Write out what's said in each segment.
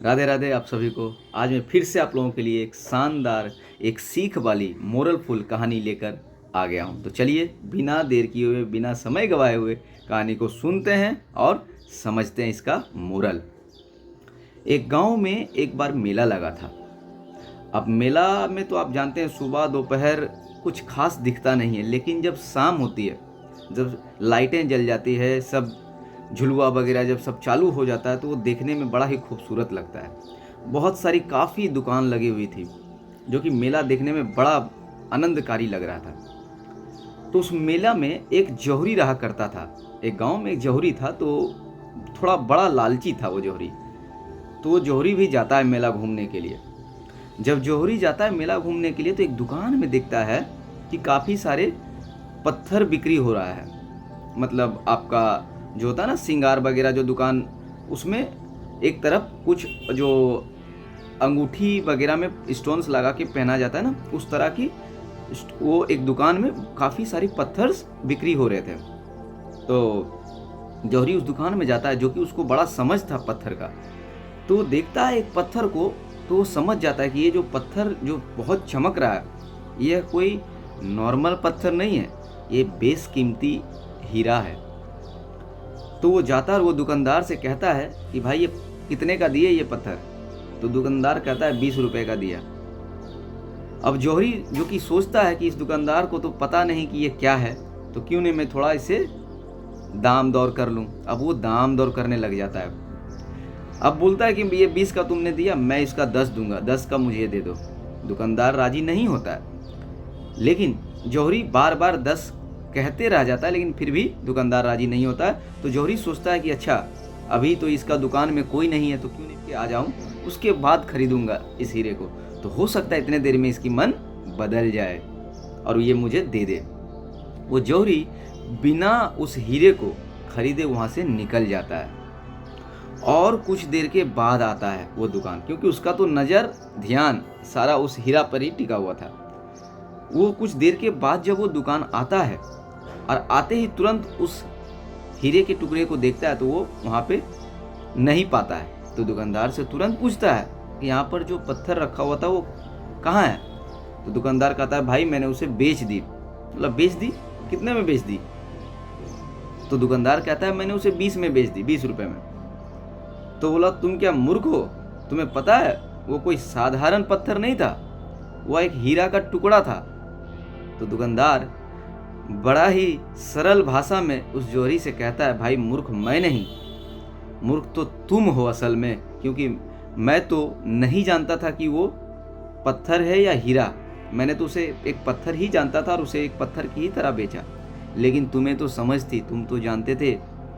राधे राधे आप सभी को। आज मैं फिर से आप लोगों के लिए एक शानदार, एक सीख वाली मोरलफुल कहानी लेकर आ गया हूँ। तो चलिए बिना देर किए हुए, बिना समय गवाए हुए कहानी को सुनते हैं और समझते हैं इसका मोरल। एक गांव में एक बार मेला लगा था। अब मेला में तो आप जानते हैं सुबह दोपहर कुछ खास दिखता नहीं है, लेकिन जब शाम होती है, जब लाइटें जल जाती है, सब झुलुआ वगैरह जब सब चालू हो जाता है तो वो देखने में बड़ा ही खूबसूरत लगता है। बहुत सारी काफ़ी दुकान लगी हुई थी जो कि मेला देखने में बड़ा आनंदकारी लग रहा था। तो उस मेला में एक जौहरी रहा करता था। एक गांव में एक जौहरी था, तो थोड़ा बड़ा लालची था वो जौहरी। तो वो जौहरी भी जाता है मेला घूमने के लिए। जब जौहरी जाता है मेला घूमने के लिए तो एक दुकान में देखता है कि काफ़ी सारे पत्थर बिक्री हो रहा है। मतलब आपका जो होता है ना श्रृंगार वगैरह जो दुकान, उसमें एक तरफ कुछ जो अंगूठी वगैरह में स्टोन्स लगा के पहना जाता है ना, उस तरह की वो एक दुकान में काफ़ी सारी पत्थर बिक्री हो रहे थे। तो जौहरी उस दुकान में जाता है, जो कि उसको बड़ा समझ था पत्थर का। तो देखता है एक पत्थर को, तो वो समझ जाता है कि ये जो पत्थर जो बहुत चमक रहा है, यह कोई नॉर्मल पत्थर नहीं है, ये बेशकीमती हीरा है। तो वो जाता है और वो दुकानदार से कहता है कि भाई ये कितने का दिए ये पत्थर? तो दुकानदार कहता है 20 रुपए का दिया। अब जौहरी जो कि सोचता है कि इस दुकानदार को तो पता नहीं कि ये क्या है, तो क्यों नहीं मैं थोड़ा इसे दाम दौर कर लूँ। अब वो दाम दौर करने लग जाता है। अब बोलता है कि ये 20 का तुमने दिया, मैं इसका 10 दूंगा, 10 का मुझे दे दो। दुकानदार राजी नहीं होता है, लेकिन जौहरी बार बार 10 कहते रह जाता है, लेकिन फिर भी दुकानदार राजी नहीं होता है। तो जौहरी सोचता है कि अच्छा अभी तो इसका दुकान में कोई नहीं है, तो क्यों नहीं आ जाऊं, उसके बाद खरीदूंगा इस हीरे को, तो हो सकता है इतने देर में इसकी मन बदल जाए और ये मुझे दे दे। वो जौहरी बिना उस हीरे को खरीदे वहां से निकल जाता है और कुछ देर के बाद आता है वो दुकान, क्योंकि उसका तो नज़र ध्यान सारा उस हीरा पर ही टिका हुआ था। वो कुछ देर के बाद जब वो दुकान आता है और आते ही तुरंत उस हीरे के टुकड़े को देखता है, तो वो वहाँ पे नहीं पाता है। तो दुकानदार से तुरंत पूछता है कि यहाँ पर जो पत्थर रखा हुआ था वो कहाँ है? तो दुकानदार कहता है भाई मैंने उसे बेच दी। मतलब बेच दी? कितने में बेच दी? तो दुकानदार कहता है मैंने उसे 20 में बेच दी, 20 रुपए में। तो बोला तुम क्या मूर्ख हो? तुम्हें पता है वो कोई साधारण पत्थर नहीं था, वह एक हीरा का टुकड़ा था। तो दुकानदार बड़ा ही सरल भाषा में उस जौहरी से कहता है भाई मूर्ख मैं नहीं, मूर्ख तो तुम हो असल में, क्योंकि मैं तो नहीं जानता था कि वो पत्थर है या हीरा। मैंने तो उसे एक पत्थर ही जानता था और उसे एक पत्थर की ही तरह बेचा। लेकिन तुम्हें तो समझ थी, तुम तो जानते थे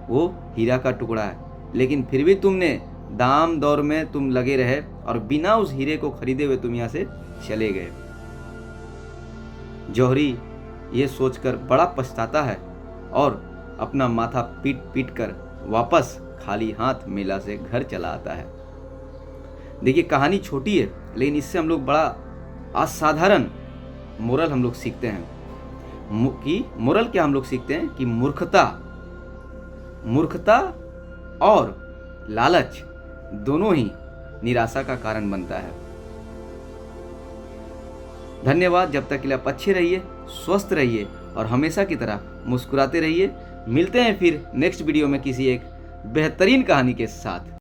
वो हीरा का टुकड़ा है, लेकिन फिर भी तुमने दाम दौर में तुम लगे रहे और बिना उस हीरे को खरीदे हुए तुम यहाँ से चले गए। जौहरी ये सोचकर बड़ा पछताता है और अपना माथा पीट पीट कर वापस खाली हाथ मेला से घर चला आता है। देखिए कहानी छोटी है, लेकिन इससे हम लोग बड़ा असाधारण मोरल हम लोग सीखते हैं। कि मोरल क्या हम लोग सीखते हैं कि मूर्खता और लालच दोनों ही निराशा का कारण बनता है। धन्यवाद। जब तक के लिए आप अच्छे रहिए, स्वस्थ रहिए और हमेशा की तरह मुस्कुराते रहिए। मिलते हैं फिर नेक्स्ट वीडियो में किसी एक बेहतरीन कहानी के साथ।